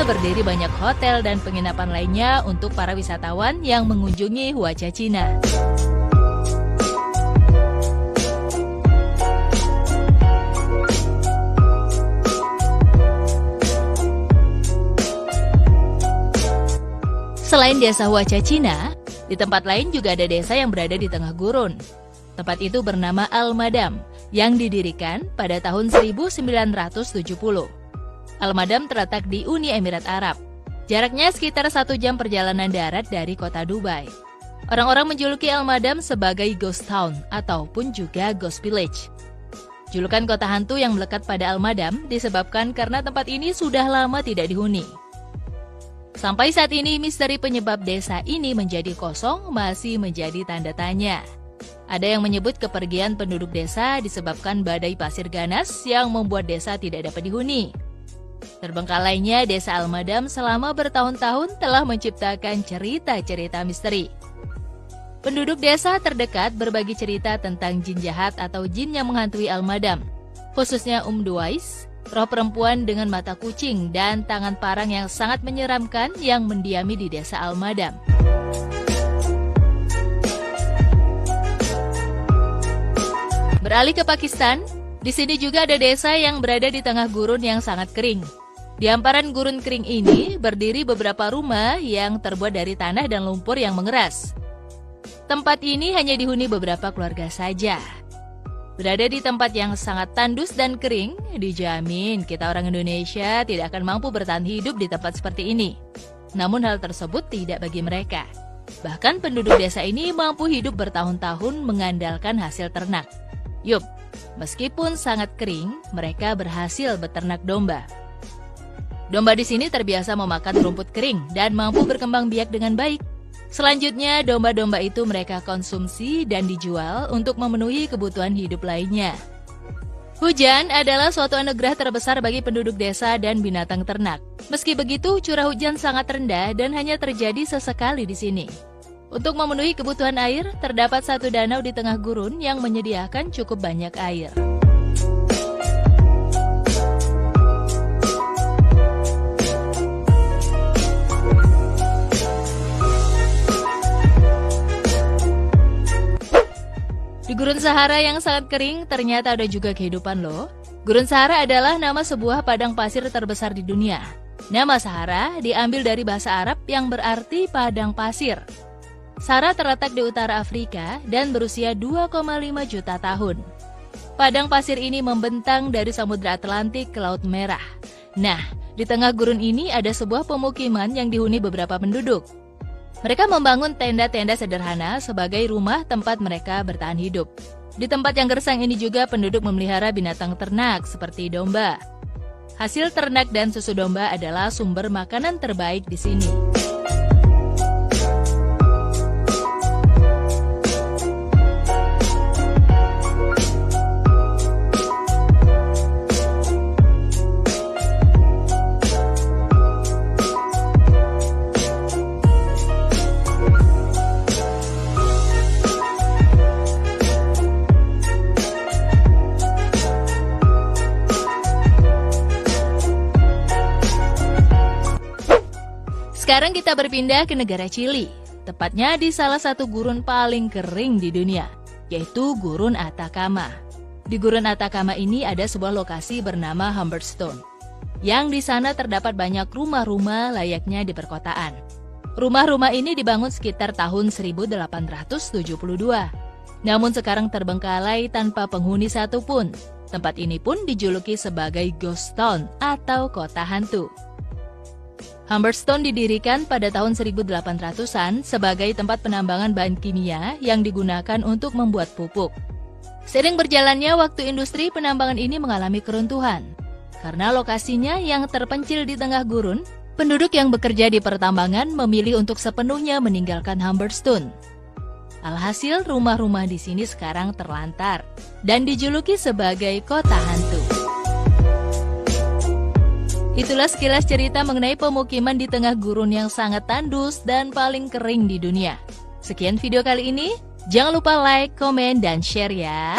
sana berdiri banyak hotel dan penginapan lainnya untuk para wisatawan yang mengunjungi Huacachina. Selain desa Huacachina, di tempat lain juga ada desa yang berada di tengah gurun. Tempat itu bernama Al-Madam, yang didirikan pada tahun 1970. Al-Madam terletak di Uni Emirat Arab. Jaraknya sekitar 1 jam perjalanan darat dari kota Dubai. Orang-orang menjuluki Al-Madam sebagai Ghost Town ataupun juga Ghost Village. Julukan kota hantu yang melekat pada Al-Madam disebabkan karena tempat ini sudah lama tidak dihuni. Sampai saat ini, misteri penyebab desa ini menjadi kosong masih menjadi tanda tanya. Ada yang menyebut kepergian penduduk desa disebabkan badai pasir ganas yang membuat desa tidak dapat dihuni. Terbengkalainya desa Al-Madam selama bertahun-tahun telah menciptakan cerita-cerita misteri. Penduduk desa terdekat berbagi cerita tentang jin jahat atau jin yang menghantui Al-Madam, khususnya Duwais, roh perempuan dengan mata kucing dan tangan parang yang sangat menyeramkan yang mendiami di desa Al-Madam. Beralih ke Pakistan, di sini juga ada desa yang berada di tengah gurun yang sangat kering. Di hamparan gurun kering ini berdiri beberapa rumah yang terbuat dari tanah dan lumpur yang mengeras. Tempat ini hanya dihuni beberapa keluarga saja. Berada di tempat yang sangat tandus dan kering, dijamin kita orang Indonesia tidak akan mampu bertahan hidup di tempat seperti ini. Namun hal tersebut tidak bagi mereka. Bahkan penduduk desa ini mampu hidup bertahun-tahun mengandalkan hasil ternak. Yup, meskipun sangat kering, mereka berhasil beternak domba. Domba di sini terbiasa memakan rumput kering dan mampu berkembang biak dengan baik. Selanjutnya, domba-domba itu mereka konsumsi dan dijual untuk memenuhi kebutuhan hidup lainnya. Hujan adalah suatu anugerah terbesar bagi penduduk desa dan binatang ternak. Meski begitu, curah hujan sangat rendah dan hanya terjadi sesekali di sini. Untuk memenuhi kebutuhan air, terdapat satu danau di tengah gurun yang menyediakan cukup banyak air. Di Gurun Sahara yang sangat kering, ternyata ada juga kehidupan loh. Gurun Sahara adalah nama sebuah padang pasir terbesar di dunia. Nama Sahara diambil dari bahasa Arab yang berarti padang pasir. Sahara terletak di utara Afrika dan berusia 2,5 juta tahun. Padang pasir ini membentang dari Samudra Atlantik ke Laut Merah. Nah, di tengah gurun ini ada sebuah pemukiman yang dihuni beberapa penduduk. Mereka membangun tenda-tenda sederhana sebagai rumah tempat mereka bertahan hidup. Di tempat yang gersang ini juga penduduk memelihara binatang ternak seperti domba. Hasil ternak dan susu domba adalah sumber makanan terbaik di sini. Sekarang kita berpindah ke negara Chili, tepatnya di salah satu gurun paling kering di dunia, yaitu Gurun Atacama. Di Gurun Atacama ini ada sebuah lokasi bernama Humberstone, yang di sana terdapat banyak rumah-rumah layaknya di perkotaan. Rumah-rumah ini dibangun sekitar tahun 1872. Namun sekarang terbengkalai tanpa penghuni satupun. Tempat ini pun dijuluki sebagai Ghost Town atau kota hantu. Humberstone didirikan pada tahun 1800-an sebagai tempat penambangan bahan kimia yang digunakan untuk membuat pupuk. Seiring berjalannya waktu, industri penambangan ini mengalami keruntuhan. Karena lokasinya yang terpencil di tengah gurun, penduduk yang bekerja di pertambangan memilih untuk sepenuhnya meninggalkan Humberstone. Alhasil, rumah-rumah di sini sekarang terlantar dan dijuluki sebagai kota hantu. Itulah sekilas cerita mengenai pemukiman di tengah gurun yang sangat tandus dan paling kering di dunia. Sekian video kali ini, jangan lupa like, komen, dan share ya.